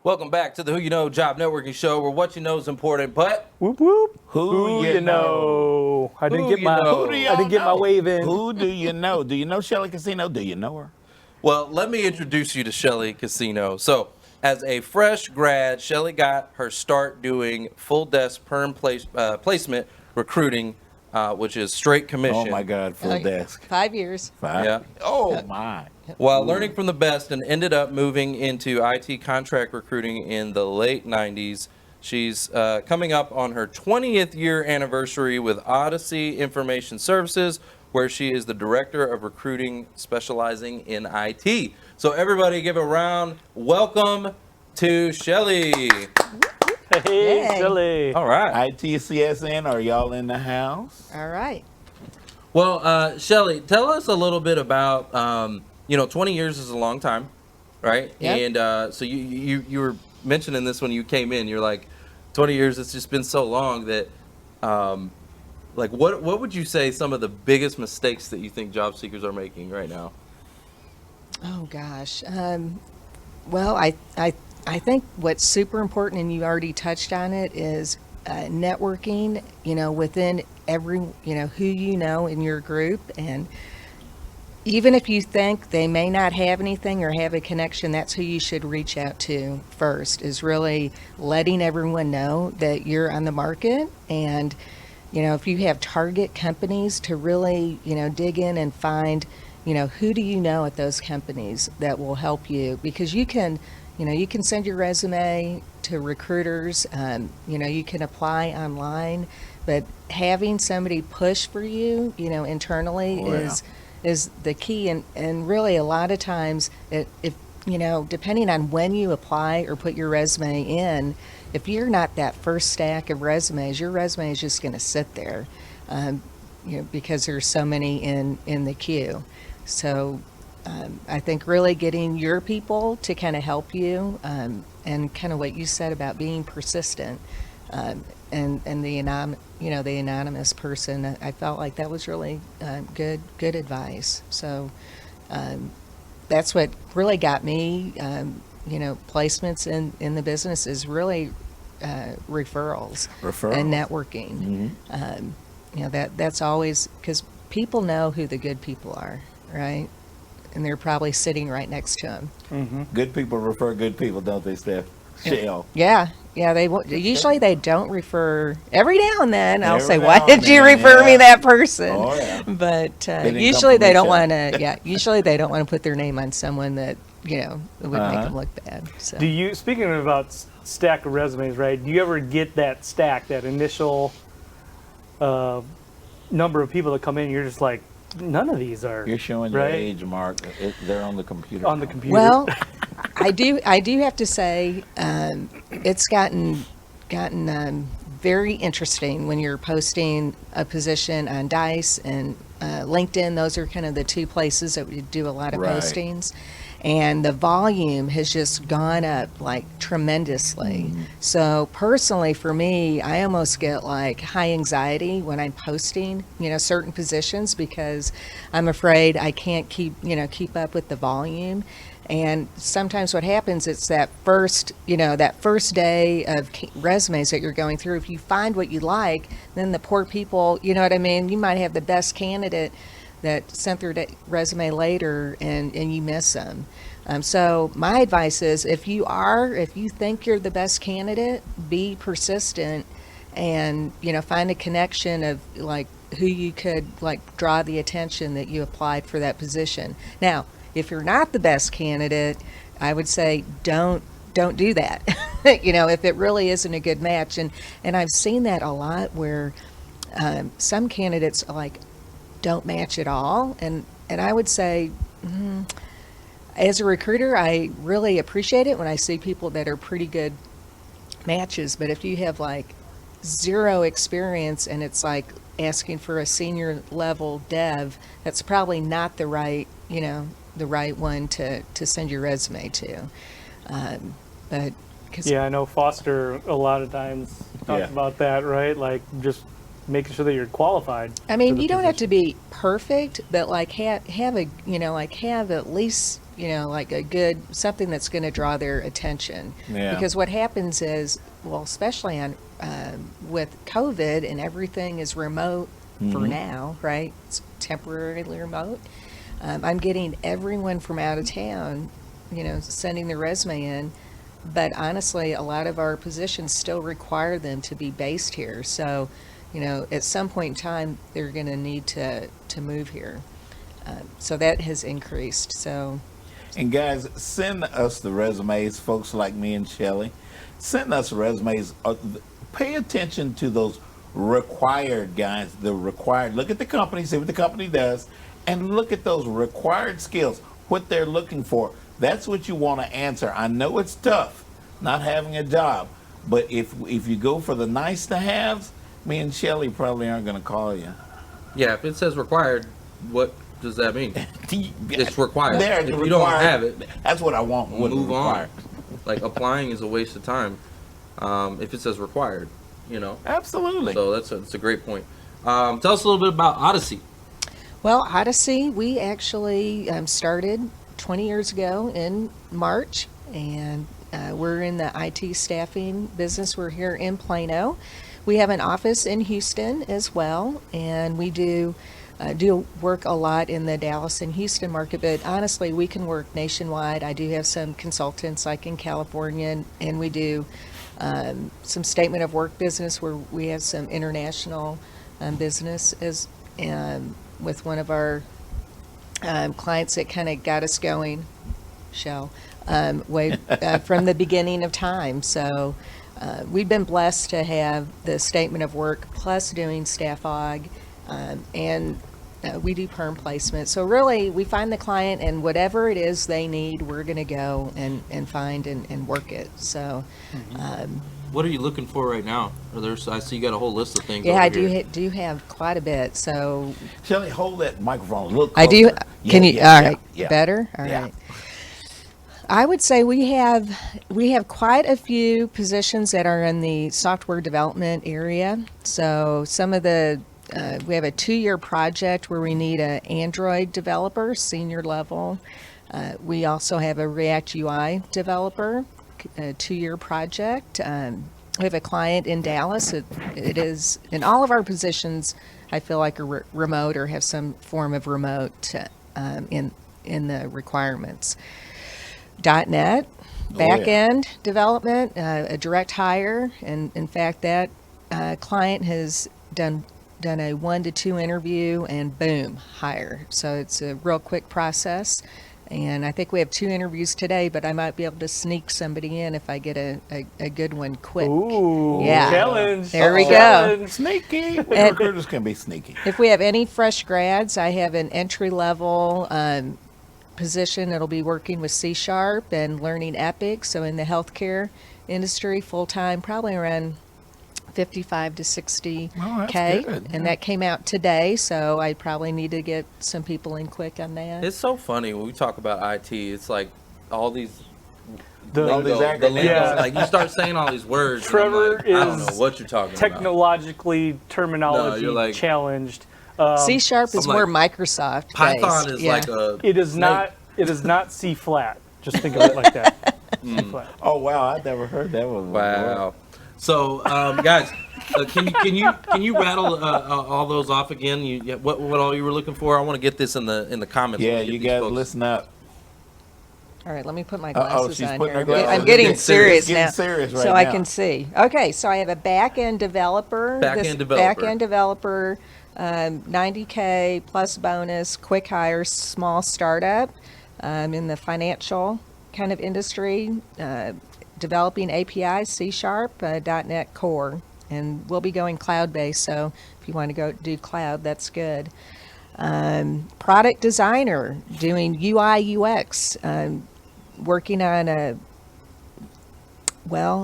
Welcome back to the Who You Know Job Networking Show, where what you know is important, but Whoop whoop. Who you know? I didn't get you my know? I didn't get my wave in. Who do you know? Do you know Shelley Casino? Do you know her? Well, let me introduce you to Shelley Casino. So, as a fresh grad, Shelley got her start doing full desk perm placement recruiting, which is straight commission. Oh my God, full desk. 5 years. 5? Yeah. Oh my. While learning from the best, and ended up moving into IT contract recruiting in the late 90s. She's coming up on her 20th year anniversary with Odyssey Information Services, where she is the director of recruiting specializing in IT. So everybody give a round welcome to Shelley. Hey, Yay. Shelley. All right. ITCSN, are y'all in the house? All right. Well, Shelley, tell us a little bit about, 20 years is a long time, right? Yep. And so you were mentioning this when you came in. You're like, 20 years, it's just been so long that, what would you say some of the biggest mistakes that you think job seekers are making right now? Oh gosh. Well, I think what's super important, and you already touched on it, is networking. Within every who you know in your group, and even if you think they may not have anything or have a connection, that's who you should reach out to first, is really letting everyone know that you're on the market. And, if you have target companies, to really, dig in and find, who do you know at those companies that will help you? Because you can send your resume to recruiters, you can apply online, but having somebody push for you, internally is the key. And really a lot of times, if depending on when you apply or put your resume in, if you're not that first stack of resumes, your resume is just going to sit there, because there's so many in the queue. So I think really getting your people to kind of help you, and kind of what you said about being persistent, and the anonymous person, I felt like that was really good advice. So that's what really got me, placements in the business, is really referrals and networking. That's always, because people know who the good people are, right? And they're probably sitting right next to them. Mm-hmm. Good people refer good people, don't they, Steph? Shell. Yeah, usually they don't refer. Every now and then I'll Every say, now "Why and did you then, refer me yeah. that person?" Oh, yeah. But didn't usually come they from don't each want other. to. Yeah, usually they don't want to put their name on someone that that would make them look bad. So. Do you, speaking about stack of resumes, right? Do you ever get that stack, that initial number of people that come in? You're just like, none of these are. You're showing right? your age, Mark. They're on the computer. On the computer. Well, I do have to say, it's gotten very interesting when you're posting a position on Dice and LinkedIn. Those are kind of the two places that we do a lot of Right. postings. And the volume has just gone up like tremendously. So personally for me, I almost get like high anxiety when I'm posting, certain positions, because I'm afraid I can't keep up with the volume. And sometimes what happens, it's that first day of resumes that you're going through. If you find what you like, then the poor people, you might have the best candidate that sent their resume later, and you miss them. So my advice is, if you think you're the best candidate, be persistent, and find a connection of like who you could like draw the attention that you applied for that position. Now, if you're not the best candidate, I would say don't do that. If it really isn't a good match, and I've seen that a lot where some candidates like don't match at all, and I would say, as a recruiter, I really appreciate it when I see people that are pretty good matches. But if you have like zero experience and it's like asking for a senior level dev, that's probably not the right one to send your resume to. Yeah, I know Foster a lot of times talks about that, right? Like, just making sure that you're qualified. I mean, for the you don't have to position. be perfect, but like have a, have at least, like a good, something that's going to draw their attention. Yeah. Because what happens is, well, especially on with COVID and everything is remote for now, right? It's temporarily remote. I'm getting everyone from out of town, sending their resume in. But honestly, a lot of our positions still require them to be based here. So, at some point in time, they're going to need to move here. So that has increased. So, And guys, send us the resumes, folks like me and Shelley. Send us resumes. Pay attention to those required, guys. The required. Look at the company, see what the company does, and look at those required skills, what they're looking for. That's what you want to answer. I know it's tough not having a job, but if you go for the nice to haves, me and Shelley probably aren't going to call you. Yeah, if it says required, what does that mean? It's required. There, If the you don't required- have it, that's what I want. What move required. on. Like applying is a waste of time. If it says required, Absolutely. So that's a great point. Tell us a little bit about Odyssey. well, Odyssey, we actually started 20 years ago in March, and we're in the IT staffing business. We're here in Plano. We have an office in Houston as well, and we do work a lot in the Dallas and Houston market, but honestly, we can work nationwide. I do have some consultants like in California, and we do some statement of work business where we have some international business as with one of our clients that kind of got us going, Shell, way from the beginning of time. So we've been blessed to have the statement of work plus doing staff aug, and we do perm placement. So really, we find the client, and whatever it is they need, we're going to go and find and work it. So. What are you looking for right now? I see you got a whole list of things. Yeah, over I do here. do have quite a bit. So Shelley, hold that microphone a little closer. I do. Can you? Yeah, All right. yeah. Better. All Yeah. right. I would say we have quite a few positions that are in the software development area. So some of the we have a 2-year project where we need an Android developer, senior level. We also have a React UI developer, a 2-year project. We have a client in Dallas. It is in all of our positions. I feel like are remote or have some form of remote in the requirements. .NET, back end development, a direct hire, and in fact that client has done a 1 to 2 interview and boom, hire. So it's a real quick process. And I think we have 2 interviews today, but I might be able to sneak somebody in if I get a good one quick. Ooh, Yeah. challenge. There we go. Challenge. Sneaky. Recruiters can be sneaky. If we have any fresh grads, I have an entry level position that'll be working with C# and learning Epic. So in the healthcare industry, full time, probably around 55 to 60K. Oh, that's good. And that came out today, so I probably need to get some people in quick on that. It's so funny when we talk about IT. It's like all these. All these the acronyms. lingo, Yeah. Like you start saying all these words. and I'm Trevor like, I don't know is what you're talking about. Technologically, terminology you're like- challenged. C# is I'm more like, Microsoft Python based. is Yeah. like a. It is snake. not. It is not C flat. Just think of it like that. C flat. Oh wow, I never heard that one. Wow. So, guys, can you rattle all those off again? What all you were looking for? I want to get this in the comments. Yeah, Let me get you these guys folks. listen up. All right, let me put my Uh-oh, glasses she's on putting here. her glasses I'm on. getting Getting serious. serious now, Getting serious right so I now. can see. Okay, so I have a back-end developer. Back-end developer. Back-end developer, 90K plus bonus, quick hire, small startup in the financial kind of industry, developing APIs, C#, .NET Core, and we'll be going cloud-based. So if you want to go do cloud, that's good. Product designer, doing UI UX, working on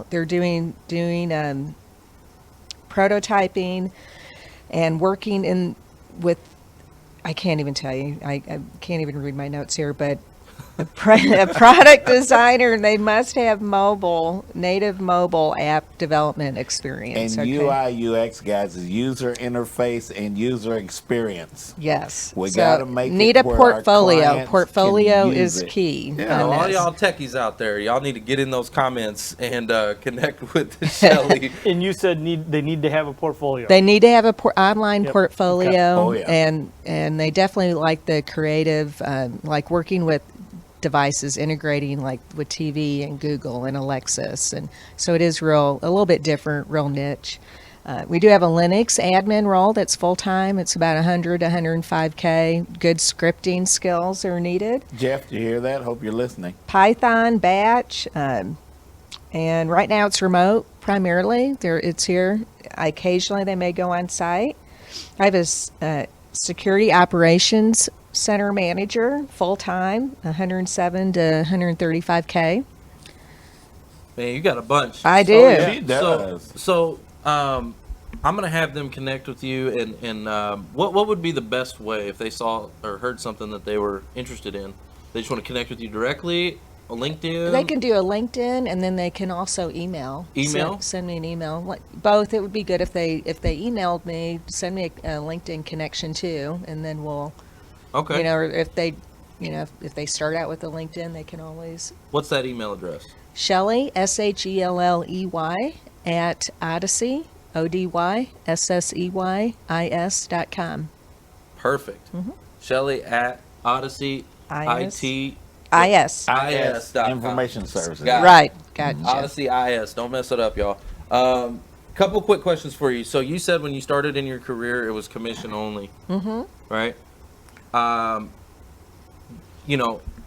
they're doing prototyping and working with, I can't even tell you, I can't even read my notes here, but A product designer, they must have native mobile app development experience. And okay? UI UX, guys, is user interface and user experience. Yes. We So gotta make need it a where our portfolio. clients Portfolio can use is it. key. Yeah. So on all this. y'all techies out there, y'all need to get in those comments and connect with Shelley. And you said they need to have a portfolio. They need to have a online Yep. portfolio, Oh, yeah. and they definitely like the creative, like working with devices, integrating like with TV and Google and Alexis, and so it is a little bit different, real niche. We do have a Linux admin role that's full time. It's about 100 to 105K. Good scripting skills are needed. Jeff, do you hear that? Hope you're listening. Python, Batch, and right now it's remote primarily. It's here. Occasionally they may go on site. I have a security operations center manager, full time, 107 to 135K. Man, you got a bunch. I do. She does. So I'm gonna have them connect with you, and what would be the best way if they saw or heard something that they were interested in? They just want to connect with you directly on LinkedIn. They can do a LinkedIn, and then they can also email. Email? Send me an email. Both. It would be good if they emailed me. Send me a LinkedIn connection too, and then we'll. Okay. You know, or if they, if they start out with a LinkedIn, they can always. What's that email address? Shelley, SHELLEY at Odyssey, ODYSSEYIS.com. Perfect. Shelley at Odyssey IS. IT IS. IS.com. Information Services. Got it. Right. Gotcha. Odyssey IS. Don't mess it up, y'all. Couple quick questions for you. So you said when you started in your career, it was commission only. Mm-hmm. Right.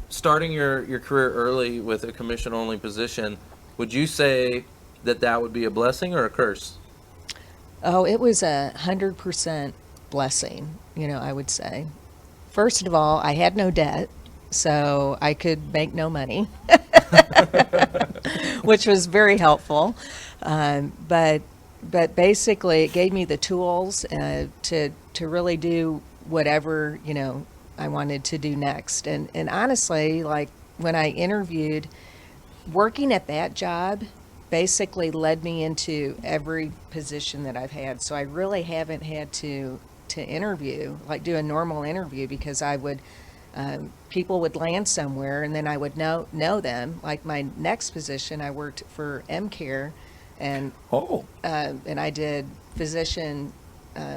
Starting your career early with a commission only position, would you say that would be a blessing or a curse? Oh, it was 100% blessing, I would say. First of all, I had no debt, so I could make no money, which was very helpful. But basically, it gave me the tools to really do whatever I wanted to do next. And honestly, like when I interviewed, working at that job basically led me into every position that I've had. So I really haven't had to interview, like do a normal interview, because I would people would land somewhere and then I would know them. Like my next position, I worked for MCare, and I did physician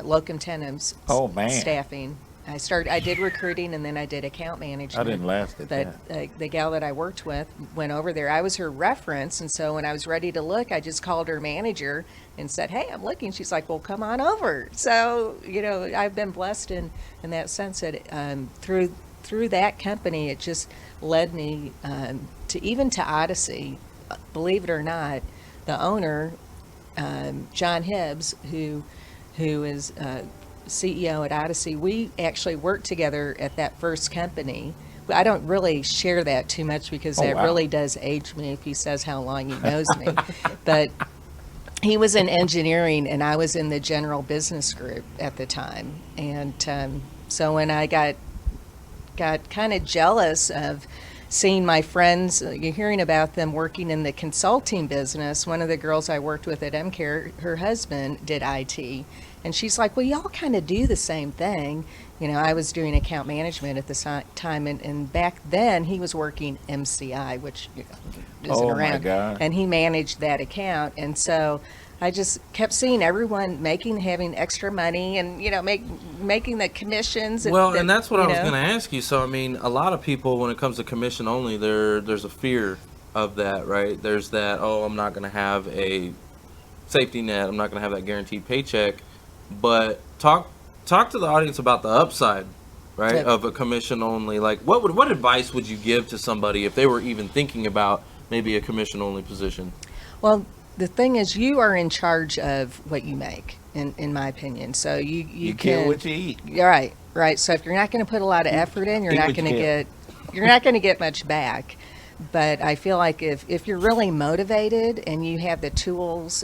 locum tenens Oh, man. staffing. I did recruiting, and then I did account management. I didn't last at But that. the gal that I worked with went over there. I was her reference, and so when I was ready to look, I just called her manager and said, "Hey, I'm looking." She's like, "Well, come on over." So I've been blessed in that sense that through that company, it just led me to Odyssey. Believe it or not, the owner, John Hibbs, who is CEO at Odyssey, we actually worked together at that first company. I don't really share that too much because that wow. really does age me if he says how long he knows me. But he was in engineering and I was in the general business group at the time. And so when I got kind of jealous of seeing my friends, you're hearing about them working in the consulting business. One of the girls I worked with at MCare, her husband did IT. And she's like, "Well, y'all kind of do the same thing." I was doing account management at the time, and back then he was working MCI, which isn't Oh, around. my God. And he managed that account. And so I just kept seeing everyone having extra money and, making the commissions. And that's what I was going to ask you. So, I mean, a lot of people, when it comes to commission only, there's a fear of that, right? There's that, I'm not going to have a safety net. I'm not going to have that guaranteed paycheck. But talk to the audience about the upside, right, Yep. of a commission only. Like, what advice would you give to somebody if they were even thinking about maybe a commission only position? Well, the thing is, you are in charge of what you make, in my opinion. So you kill can. what you eat. Right. So if you're not going to put a lot of effort in, you're Eat not what going to you get much back. But I feel like if you're really motivated and you have the tools,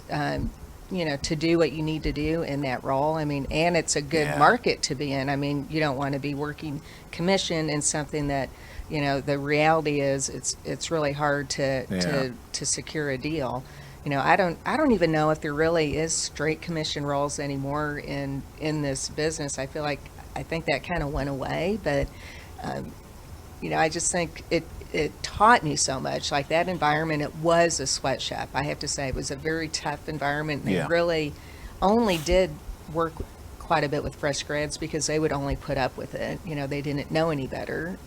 to do what you need to do in that role, I mean, and it's a good Yeah. market to be in. I mean, you don't want to be working commission in something that the reality is it's really hard to secure a deal. I don't even know if there really is straight commission roles anymore in this business. I think that kind of went away, but I just think it taught me so much. Like that environment, it was a sweatshop. I have to say, it was a very tough environment. They really only did work quite a bit with fresh grads because they would only put up with it. They didn't know any better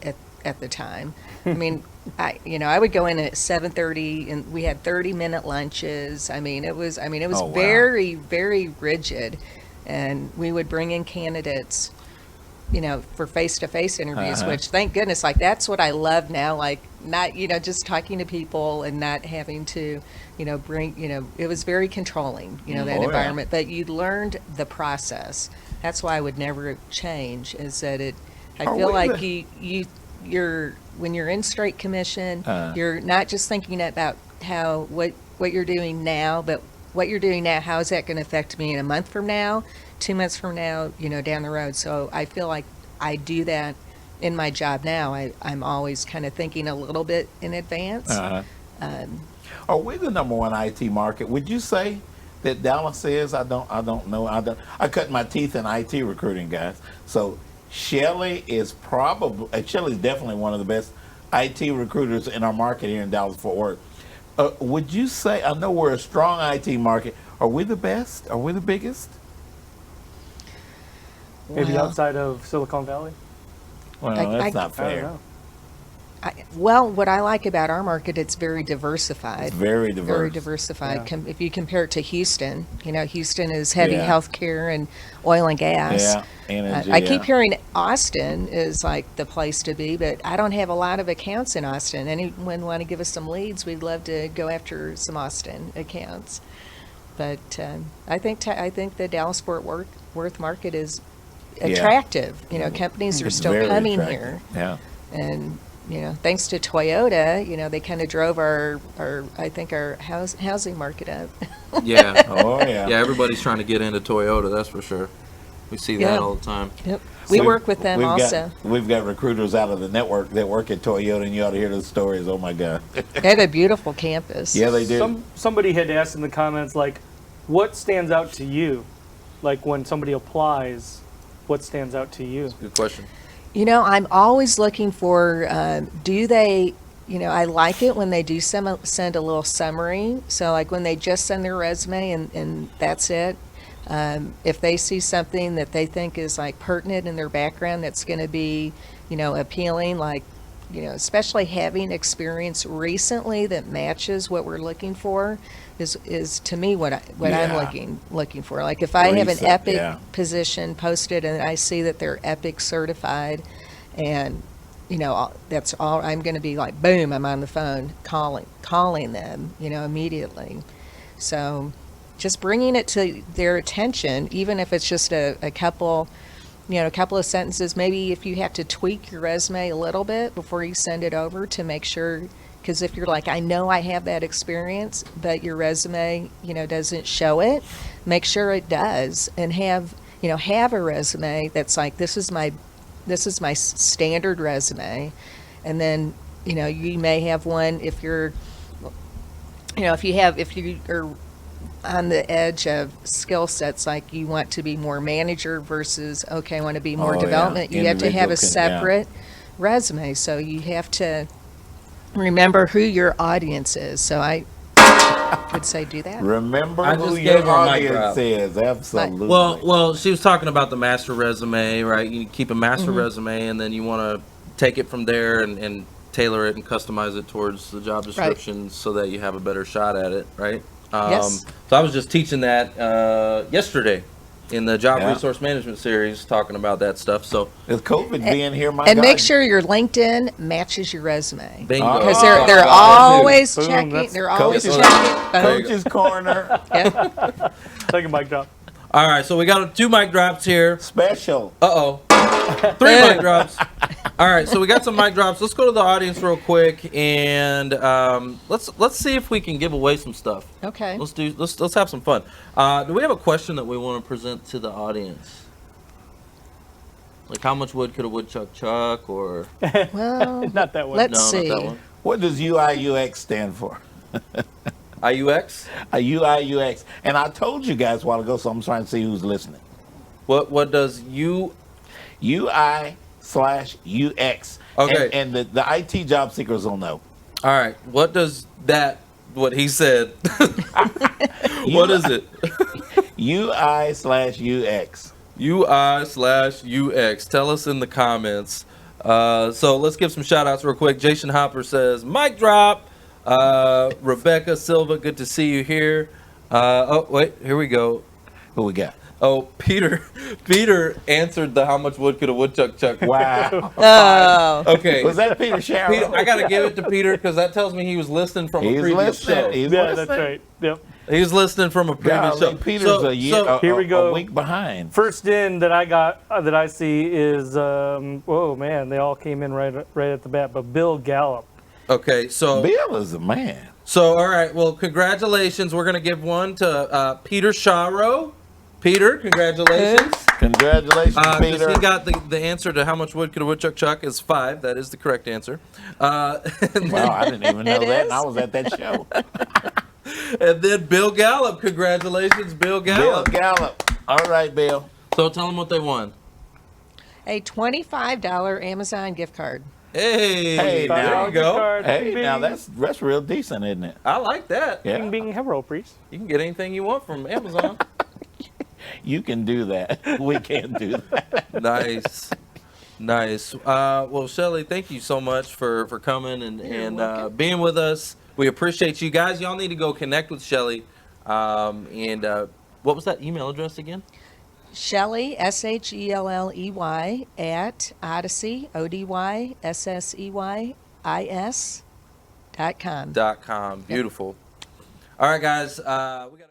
at the time. I mean, I would go in at 7:30 and we had 30-minute lunches. It was Oh, wow. very, very rigid. And we would bring in candidates, for face-to-face interviews, which thank goodness, like that's what I love now, like not, just talking to people and not having to, bring, it was very controlling, that environment, but you learned the process. That's why I would never change, is that I feel like you're when you're in straight commission, you're not just thinking about what you're doing now, but what you're doing now, how is that going to affect me in a month from now, 2 months from now, down the road. So I feel like I do that in my job now. I'm always kind of thinking a little bit in advance. Are we the number one IT market? Would you say that Dallas is? I don't know. I cut my teeth in IT recruiting, guys. So Shelley is Shelley's definitely one of the best IT recruiters in our market here in Dallas-Fort Worth. Would you say, I know we're a strong IT market, are we the best? Are we the biggest? Maybe Well, outside of Silicon Valley. Well, that's not I don't fair. know. what I like about our market, it's very diversified. It's very diverse. Very diversified. Yeah. If you compare it to Houston, Houston is heavy Yeah. healthcare and oil and gas. Yeah, energy. I keep hearing Austin is like the place to be, but I don't have a lot of accounts in Austin. Anyone want to give us some leads? We'd love to go after some Austin accounts. But I think the Dallas-Fort Worth market is attractive. Companies are It's still very coming attractive. here, Yeah. and thanks to Toyota, they kind of drove our housing market up. Yeah. Oh, yeah. Yeah, everybody's trying to get into Toyota, that's for sure. We see that Yeah. all the time. Yep. We So work with them also. We've got recruiters out of the network that work at Toyota, and you ought to hear those stories. Oh, my God. They have a beautiful campus. Yeah, they do. Somebody had asked in the comments, like, what stands out to you? Like when somebody applies, what stands out to you? Good question. I'm always looking for, do they, I like it when they do send a little summary. So like when they just send their resume and that's it. If they see something that they think is like pertinent in their background that's going to be, appealing, like, especially having experience recently that matches what we're looking for is to me what I'm looking for. Like if I have an Recent, Epic yeah. position posted and I see that they're Epic certified, and that's all, I'm going to be like, boom, I'm on the phone calling them, immediately. So just bringing it to their attention, even if it's just a couple of sentences. Maybe if you have to tweak your resume a little bit before you send it over to make sure, because if you're like, I know I have that experience, but your resume, doesn't show it, make sure it does, and have a resume that's like, this is my standard resume. And then, you may have one if you're, if you are on the edge of skill sets, like you want to be more manager versus, okay, I want to be more Oh, yeah. development. You have to have a Individual separate resume. So you have to remember who your audience is. So I would say do that. Remember I who just your gave her a mic audience drop. is. Absolutely. Well, she was talking about the master resume, right? You keep a master resume, and then you want to take it from there and tailor it and customize it towards the job description so that you have a better shot at it, right? Yes. So I was just teaching that yesterday in the job Yeah. resource management series, talking about that stuff. So With COVID being here, my And God. make sure your LinkedIn matches your resume. bingo. Because Oh, they're God. always Boom, checking. that's They're always Coach's- checking. There you go. Coach's Corner Yeah. Take a mic drop. All right, so we got 2 mic drops here. special. Uh-oh. 3 mic drops. All right, so we got some mic drops. Let's go to the audience real quick, and let's see if we can give away some stuff. Okay. Let's have some fun. Do we have a question that we want to present to the audience? Like, how much wood could a woodchuck chuck, or Well, Not that one. let's no, see. not that one. What does UIUX stand for? IUX? A UIUX. And I told you guys a while ago, so I'm trying to see who's listening. What does you? UI/UX. Okay. And the IT job seekers will know. All right. What does that? What he said? What is it? UI/UX. UI/UX. Tell us in the comments. So let's give some shout outs real quick. Jason Hopper says, mic drop. Rebecca Silva, good to see you here. Oh, wait, here we go. Who we got? Oh, Peter answered the how much wood could a woodchuck chuck. Wow. Oh, Okay. Was that Peter Sharrow? Peter, I got to give it to Peter because that tells me he was listening from a He's previous show. listening. He's Yeah, listening. that's right. Yep. He was listening from a previous Golly, show. Peter's a year, here we go. a week behind. First in that I got that I see is oh man, they all came in right at the bat. But Bill Gallup. Okay, so Bill is a man. all right. Well, congratulations. We're gonna give one to Peter Sharrow. Peter, congratulations. Congratulations, 'Cause Peter. he got the answer to how much wood could a woodchuck chuck is 5. That is the correct answer. Wow, I didn't even know It that, is? and I was at that show. And then Bill Gallup. Congratulations, Bill Bill Gallup. Gallup. All right, Bill. So tell them what they won. a $25 Amazon gift card. Hey, Hey, there now. you go. Hey, now that's real decent, isn't it? I like that. Yeah. Bing Bing Hero Priest. You can get anything you want from Amazon. You can do that. We can't do that. Nice. Well, Shelley, thank you so much for coming and being with us. We appreciate you guys. Y'all need to go connect with Shelley. And what was that email address again? Shelley, SHELLEY, at Odyssey, ODYSSEYIS.com. .com. Beautiful. All right, guys. We got.